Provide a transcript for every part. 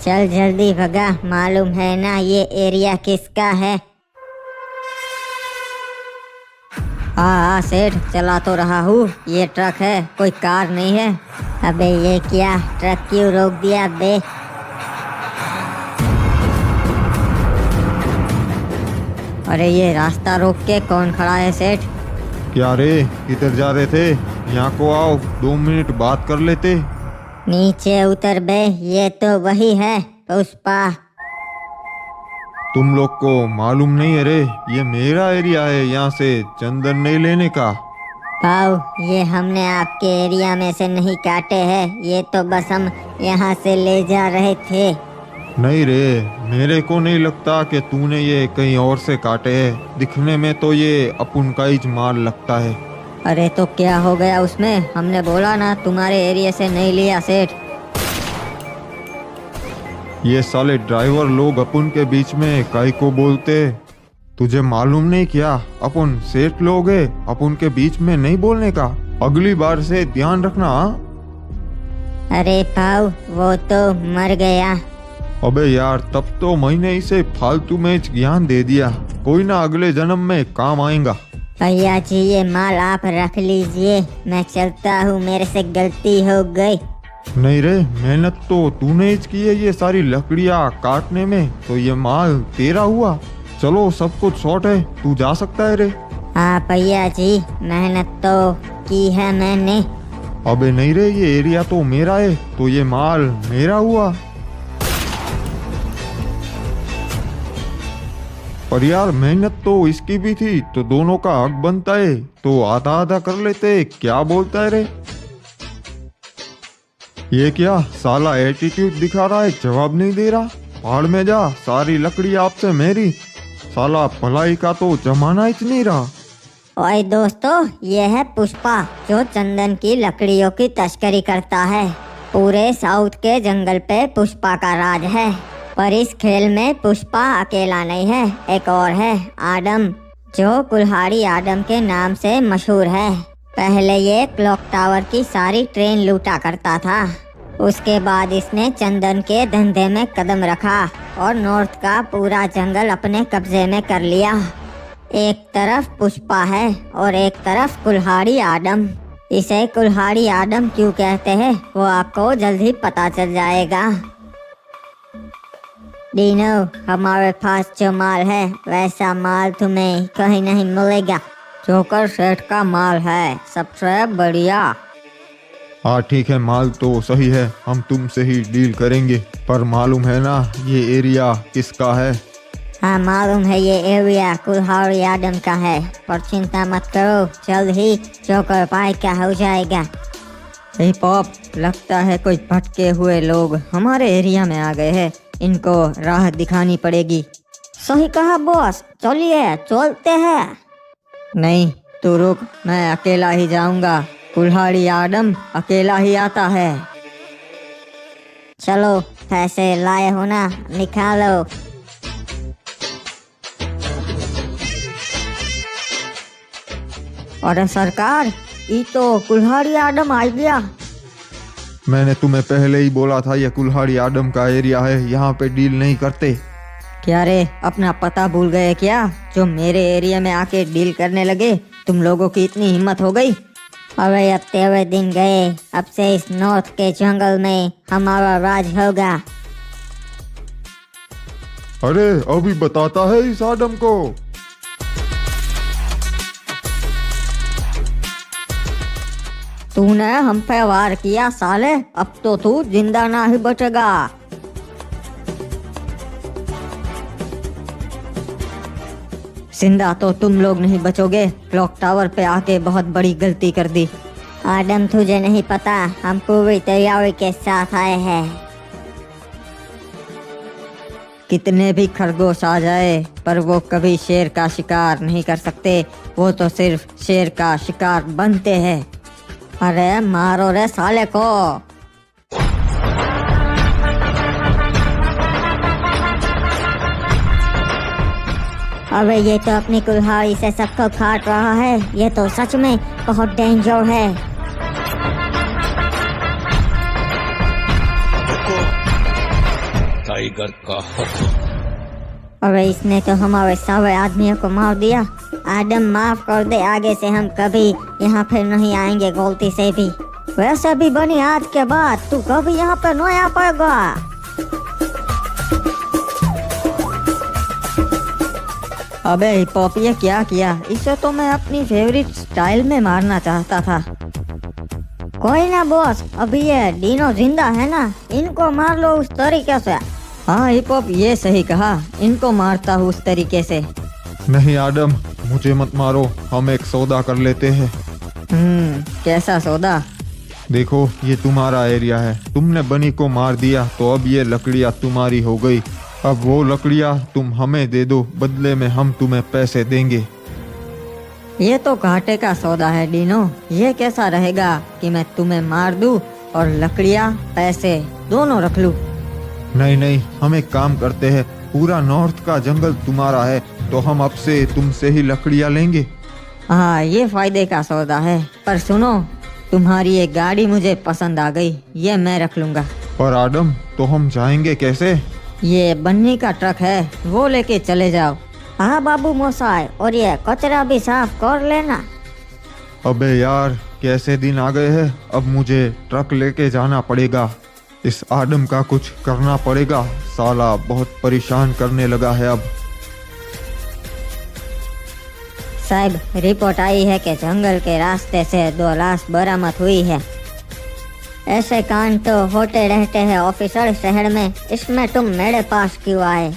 चल जल्दी भगा, मालूम है ना ये एरिया किसका है। हाँ सेठ, चला तो रहा हूँ। ये ट्रक है, कोई कार नहीं है। अबे ये क्या, ट्रक क्यों रोक दिया बे? अरे ये रास्ता रोक के कौन खड़ा है सेठ? क्या रे, किधर जा रहे थे? यहाँ को आओ, 2 मिनट बात कर लेते। नीचे उतर बे, ये तो वही है पुष्पा। तुम लोग को मालूम नहीं है रे, ये मेरा एरिया है, यहाँ से चंदन नहीं लेने का। भाऊ, ये हमने आपके एरिया में से नहीं काटे हैं, ये तो बस हम यहाँ से ले जा रहे थे। नहीं रे, मेरे को नहीं लगता कि तूने ये कहीं और से काटे हैं। दिखने में तो ये अपन का ही माल लगता है। अरे तो क्या हो गया उसमें? हमने बोला ना तुम्हारे एरिया से नहीं लिया सेठ। ये साले ड्राइवर लोग अपन के बीच में काई को बोलते। तुझे मालूम नहीं क्या, अपन सेठ लोग है, अपन के बीच में नहीं बोलने का। अगली बार से ध्यान रखना। अरे भाऊ, वो तो मर गया। अबे यार, तब तो मैंने इसे फालतू में ज्ञान दे दिया। कोई ना अगले जन्म में काम आएगा। भैया जी, ये माल आप रख लीजिए, मैं चलता हूँ, मेरे से गलती हो गई। नहीं रे, मेहनत तो तूने ही की है ये सारी लकड़ियाँ काटने में, तो ये माल तेरा हुआ। चलो, सब कुछ शॉर्ट है, तू जा सकता है रे। हाँ भैया जी, मेहनत तो की है मैंने। अबे नहीं रे, ये एरिया तो मेरा है, तो ये माल मेरा हुआ। पर यार, मेहनत तो इसकी भी थी, तो दोनों का हक बनता है, तो आधा आधा कर लेते। क्या बोलता है रे? ये क्या साला एटीट्यूड दिखा रहा है, जवाब नहीं दे रहा। पहाड़ में जा, सारी लकड़ी आपसे मेरी। साला भलाई का तो जमाना ही नहीं रहा। ओए दोस्तों, ये है पुष्पा, जो चंदन की लकड़ियों की तस्करी करता है। पूरे साउथ के जंगल पे पुष्पा का राज है। पर इस खेल में पुष्पा अकेला नहीं है, एक और है, आडम, जो कुल्हाड़ी आडम के नाम से मशहूर है। पहले ये क्लॉक टावर की सारी ट्रेन लूटा करता था। उसके बाद इसने चंदन के धंधे में कदम रखा और नॉर्थ का पूरा जंगल अपने कब्जे में कर लिया। एक तरफ पुष्पा है और एक तरफ कुल्हाड़ी आडम। इसे कुल्हाड़ी आडम क्यों कहते हैं, वो आपको जल्द ही पता चल जाएगा। डीनो, हमारे पास जो माल है, वैसा माल तुम्हें कहीं नहीं मिलेगा। जोकर सेठ का माल है, सबसे बढ़िया। हाँ ठीक है, माल तो सही है, हम तुमसे ही डील करेंगे। पर मालूम है ना ये एरिया किसका है? हाँ मालूम है, ये एरिया कुल्हाड़ी आडम का है। पर चिंता मत करो, जल्द ही जोकर भाई का हो जाएगा। हे पॉप, लगता है कोई भटके हुए लोग हमारे एरिया में आ गए हैं। इनको राह दिखानी पड़ेगी। सही कहा बॉस, चलिए चलते हैं। नहीं, तू रुक, मैं अकेला ही जाऊंगा। कुल्हाड़ी आडम अकेला ही आता है। चलो, पैसे लाए हो ना, निकालो। अरे सरकार, ये तो कुल्हाड़ी आडम आ गया। मैंने तुम्हें पहले ही बोला था, ये कुल्हाड़ी आडम का एरिया है, यहाँ पे डील नहीं करते। क्या रे, अपना पता भूल गए क्या, जो मेरे एरिया में आके डील करने लगे? तुम लोगों की इतनी हिम्मत हो गई? अरे अब तेरे दिन गए, अब से इस नॉर्थ के जंगल में हमारा राज होगा। अरे अभी बताता है इस आडम को। तूने हम पे वार किया साले, अब तो तू जिंदा ना ही बचेगा। जिंदा तो तुम लोग नहीं बचोगे। क्लॉक टावर पे आके बहुत बड़ी गलती कर दी। आडम, तुझे नहीं पता, हम पूरी तैयारी के साथ आए हैं। कितने भी खरगोश आ जाए, पर वो कभी शेर का शिकार नहीं कर सकते। वो तो सिर्फ शेर का शिकार बनते हैं। अरे मारो रे साले को। अबे ये तो अपनी कुल्हाड़ी से सबको काट रहा है। ये तो सच में बहुत डेंजर है। टाइगर का हुक्म। अबे इसने तो हमारे सारे आदमियों को मार दिया। आदम माफ कर दे, आगे से हम कभी यहाँ फिर नहीं आएंगे गलती से भी। वैसे भी बनी आज के बाद तू कभी यहाँ पर नहीं आ पाएगा। अबे हिप हॉप ये क्या किया? इसे तो मैं अपनी फेवरेट स्टाइल में मारना चाहता था। कोई ना बॉस, अभी ये डीनो जिंदा है ना, इनको मार लो उस तरीके से। हाँ हिप हॉप ये सही कहा, इनको मारता हूँ उस तरीके से। नहीं आदम, मुझे मत मारो, हम एक सौदा कर लेते हैं। कैसा सौदा? देखो ये तुम्हारा एरिया है, तुमने बनी को मार दिया तो अब ये लकड़ियाँ तुम्हारी हो गई। अब वो लकड़ियाँ तुम हमें दे दो, बदले में हम तुम्हें पैसे देंगे। ये तो घाटे का सौदा है डीनो। ये कैसा रहेगा कि मैं तुम्हें मार दूं और लकड़ियाँ पैसे दोनों रख लूं? नहीं नहीं, हम एक काम करते हैं, पूरा नॉर्थ का जंगल तुम्हारा है तो हम अब से तुमसे ही लकड़ियाँ लेंगे। हाँ ये फायदे का सौदा है। पर सुनो, तुम्हारी एक गाड़ी मुझे पसंद आ गई, ये मैं रख लूंगा। पर आदम, तो हम जाएंगे कैसे? ये बन्नी का ट्रक है, वो लेके चले जाओ। हाँ बाबू मोसाई, और ये कचरा भी साफ कर लेना। अबे यार, कैसे दिन आ गए हैं, अब मुझे ट्रक लेके जाना पड़ेगा। इस आदम का कुछ करना पड़ेगा, साला बहुत परेशान करने लगा है अब। साहब रिपोर्ट आई है कि जंगल के रास्ते से 2 लाश बरामद हुई है। ऐसे कांड तो होते रहते हैं ऑफिसर शहर में, इसमें तुम मेरे पास क्यों आए?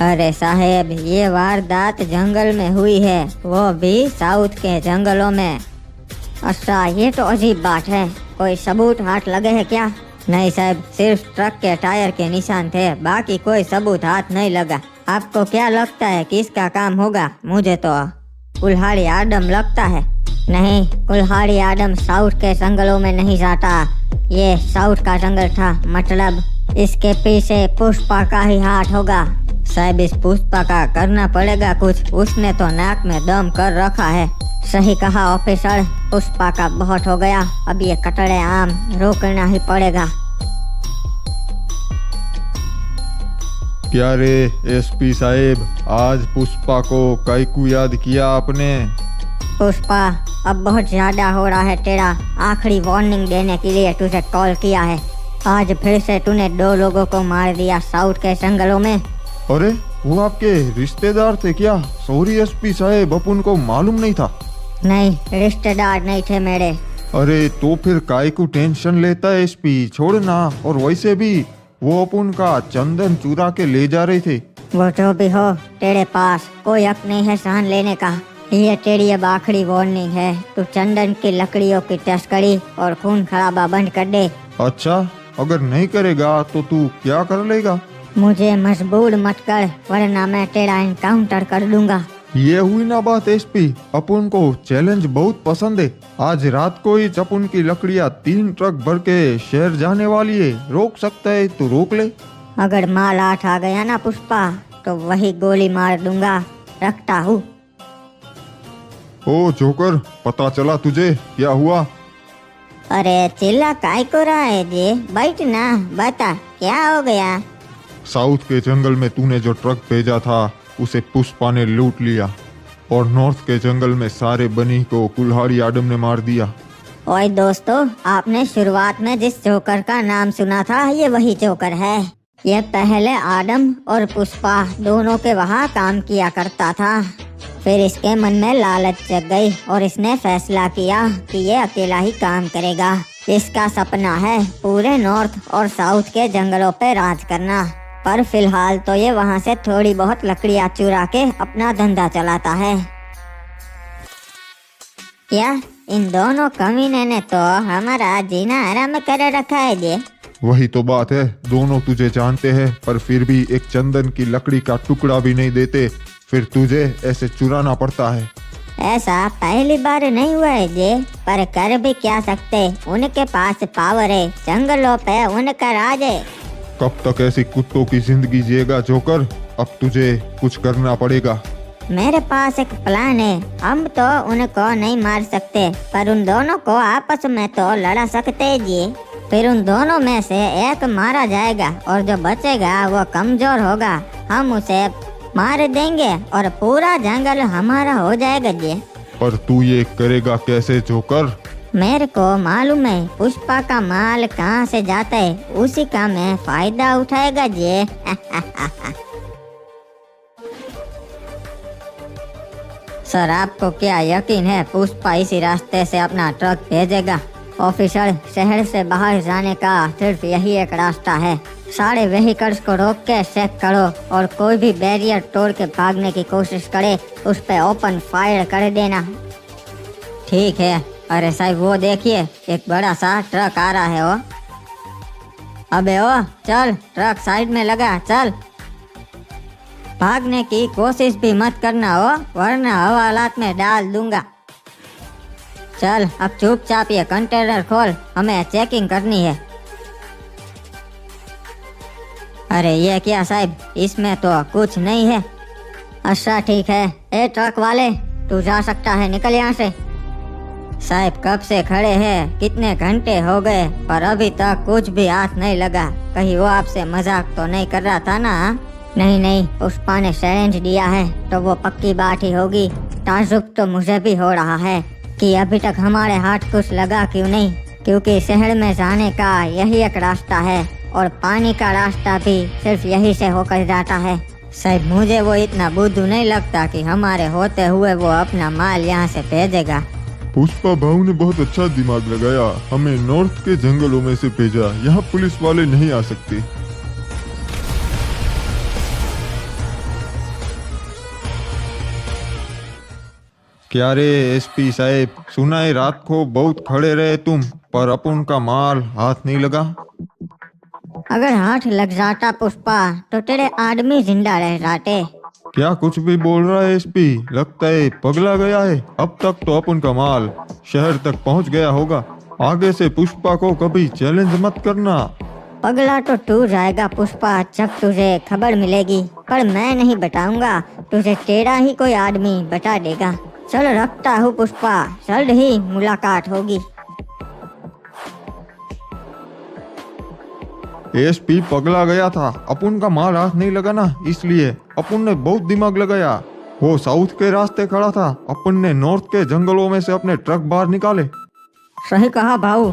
अरे साहेब, ये वारदात जंगल में हुई है, वो भी साउथ के जंगलों में। अच्छा ये तो अजीब बात है, कोई सबूत हाथ लगे हैं क्या? नहीं साहब, सिर्फ ट्रक के टायर के निशान थे, बाकी कोई सबूत हाथ नहीं लगा। आपको क्या लगता है किसका काम होगा? मुझे तो कुल्हाड़ी आदम लगता है। नहीं, कुल्हाड़ी आदम साउथ के जंगलों में नहीं जाता, ये साउथ का जंगल था, मतलब इसके पीछे पुष्पा का ही हाथ होगा। साहब इस पुष्पा का करना पड़ेगा कुछ, उसने तो नाक में दम कर रखा है। सही कहा ऑफिसर, पुष्पा का बहुत हो गया, अब ये कटड़े आम रोकना ही पड़ेगा। क्या रे एसपी साहेब, आज पुष्पा को कायकू याद किया आपने? पुष्पा अब बहुत ज्यादा हो रहा है तेरा, आखिरी वार्निंग देने के लिए तुझे कॉल किया है। आज फिर से तूने 2 लोगों को मार दिया साउथ के जंगलों में। अरे वो आपके रिश्तेदार थे क्या? सॉरी एसपी साहेब, अपन को मालूम नहीं था। नहीं, रिश्तेदार नहीं थे मेरे। अरे तो फिर काय को टेंशन लेता है एसपी, छोड़ना। और वैसे भी वो अपन का चंदन चुरा के ले जा रहे थे। वो जो भी हो, तेरे पास कोई हक नहीं है जान लेने का। ये तेरी अब आखिरी वार्निंग है, तू चंदन की लकड़ियों की तस्करी और खून खराबा बंद कर दे। अच्छा, अगर नहीं करेगा तो तू क्या कर लेगा? मुझे मजबूर मत कर, वरना मैं तेरा एनकाउंटर कर दूंगा। ये हुई ना बात एसपी, अपन को चैलेंज बहुत पसंद है। आज रात को ही अपन की लकड़ियाँ 3 ट्रक भर के शहर जाने वाली है, रोक सकता है तो रोक ले। अगर माल हाथ आ गया ना पुष्पा, तो वही गोली मार दूंगा, रखता हूँ। ओ जोकर, पता चला तुझे क्या हुआ? अरे चिल्ला काय को रहा है जी, बैठ ना, बता क्या हो गया? साउथ के जंगल में तूने जो ट्रक भेजा था उसे पुष्पा ने लूट लिया, और नॉर्थ के जंगल में सारे बनी को कुल्हाड़ी आदम ने मार दिया। ओए दोस्तों, आपने शुरुआत में जिस जोकर का नाम सुना था, ये वही जोकर है। ये पहले आदम और पुष्पा दोनों के वहाँ काम किया करता था। फिर इसके मन में लालच जग गई और इसने फैसला किया कि ये अकेला ही काम करेगा। इसका सपना है पूरे नॉर्थ और साउथ के जंगलों पे राज करना। पर फिलहाल तो ये वहाँ से थोड़ी बहुत लकड़ियाँ चुरा के अपना धंधा चलाता है। क्या इन दोनों कमीने ने तो हमारा जीना हराम कर रखा है जी। वही तो बात है, दोनों तुझे जानते हैं पर फिर भी एक चंदन की लकड़ी का टुकड़ा भी नहीं देते, फिर तुझे ऐसे चुराना पड़ता है। ऐसा पहली बार नहीं हुआ है जी, पर कर भी क्या सकते, उनके पास पावर है, जंगलों पे उनका राज है। कब तक ऐसी कुत्तों की जिंदगी जिएगा जोकर? अब तुझे कुछ करना पड़ेगा। मेरे पास एक प्लान है, हम तो उनको नहीं मार सकते, पर उन दोनों को आपस में तो लड़ा सकते हैं जी। फिर उन दोनों में से एक मारा जाएगा और जो बचेगा वो कमजोर होगा। हम उसे मार देंगे और पूरा जंगल हमारा हो जाएगा जी। पर तू ये करेगा कैसे जोकर? मेरे को मालूम है पुष्पा का माल कहाँ से जाता है, उसी का मैं फायदा उठाएगा जी। सर आपको क्या यकीन है पुष्पा इसी रास्ते से अपना ट्रक भेजेगा? ऑफिसर, शहर से बाहर जाने का सिर्फ यही एक रास्ता है। सारे व्हीकल्स को रोक के चेक करो और कोई भी बैरियर तोड़ के भागने की कोशिश करे उस पे ओपन फायर कर देना। ठीक है। अरे साहब वो देखिए एक बड़ा सा ट्रक आ रहा है। वो अबे ओ चल, ट्रक साइड में लगा, चल। भागने की कोशिश भी मत करना हो वरना हवालात में डाल दूंगा। चल अब चुपचाप ये कंटेनर खोल, हमें चेकिंग करनी है। अरे ये क्या साहब, इसमें तो कुछ नहीं है। अच्छा ठीक है। ए ट्रक वाले, तू जा सकता है, निकल यहाँ से। साहब कब से खड़े हैं, कितने घंटे हो गए पर अभी तक कुछ भी हाथ नहीं लगा। कहीं वो आपसे मजाक तो नहीं कर रहा था ना? नहीं नहीं, पुष्पा ने चैलेंज दिया है तो वो पक्की बात ही होगी। ताजुब तो मुझे भी हो रहा है कि अभी तक हमारे हाथ कुछ लगा क्यों नहीं, क्योंकि शहर में जाने का यही एक रास्ता है और पानी का रास्ता भी सिर्फ यही से होकर जाता है। शायद मुझे वो इतना बुद्धू नहीं लगता कि हमारे होते हुए वो अपना माल यहाँ से भेजेगा। पुष्पा भाऊ ने बहुत अच्छा दिमाग लगाया, हमें नॉर्थ के जंगलों में से भेजा। यहाँ पुलिस वाले नहीं आ सकते। क्या रे एसपी साहब, सुना है रात को बहुत खड़े रहे तुम, पर अपन का माल हाथ नहीं लगा। अगर हाथ लग जाता पुष्पा तो तेरे आदमी जिंदा रह जाते। क्या कुछ भी बोल रहा है एसपी? लगता है पगला गया है। अब तक तो अपन का माल शहर तक पहुंच गया होगा। आगे से पुष्पा को कभी चैलेंज मत करना। पगला तो तू जाएगा पुष्पा जब तुझे खबर मिलेगी, पर मैं नहीं बताऊंगा, तुझे तेरा ही कोई आदमी बता देगा। चल रखता हूँ पुष्पा, जल्द ही मुलाकात होगी। एसपी पगला गया था, अपन का माल हाथ नहीं लगा ना, इसलिए अपन ने बहुत दिमाग लगाया। वो साउथ के रास्ते खड़ा था, अपन ने नॉर्थ के जंगलों में से अपने ट्रक बाहर निकाले। सही कहा भाऊ।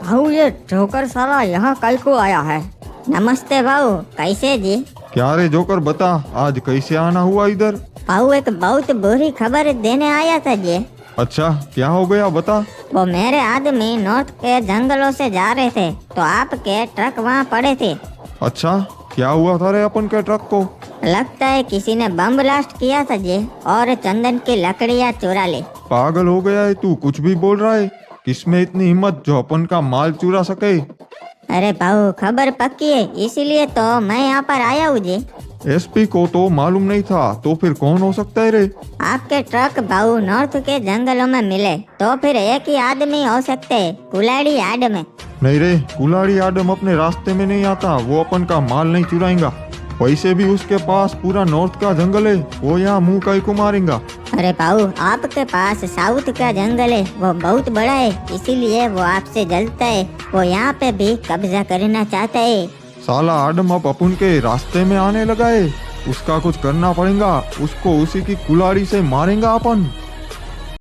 भाऊ ये जोकर साला यहाँ कल को आया है। नमस्ते भाऊ, कैसे जी? क्या रे जोकर, बता आज कैसे आना हुआ इधर? भाऊ एक बहुत बुरी खबर देने आया था जी। अच्छा क्या हो गया बता। वो मेरे आदमी नॉर्थ के जंगलों से जा रहे थे तो आपके ट्रक वहाँ पड़े थे। अच्छा क्या हुआ था रे अपन के ट्रक को? लगता है किसी ने बम ब्लास्ट किया था जी और चंदन की लकड़ियाँ चुरा ली। पागल हो गया है तू, कुछ भी बोल रहा है। किसमें इतनी हिम्मत जो अपन का माल चुरा सके? अरे भाऊ खबर पक्की है, इसीलिए तो मैं यहाँ पर आया हूँ जी। एसपी को तो मालूम नहीं था, तो फिर कौन हो सकता है रे? आपके ट्रक भाऊ नॉर्थ के जंगलों में मिले तो फिर एक ही आदमी हो सकते हैं, कुलाड़ी आदमी। नहीं रे, कुलाड़ी आदम अपने रास्ते में नहीं आता, वो अपन का माल नहीं चुराएगा। वैसे भी उसके पास पूरा नॉर्थ का जंगल है, वो यहाँ मुंह का ही मारेगा। अरे भाऊ आपके पास साउथ का जंगल है, वो बहुत बड़ा है, इसीलिए वो आपसे जलता है। वो यहाँ पे भी कब्जा करना चाहता है। साला आदम अब अपन के रास्ते में आने लगा है, उसका कुछ करना पड़ेगा। उसको उसी की कुल्हाड़ी से मारेंगा अपन।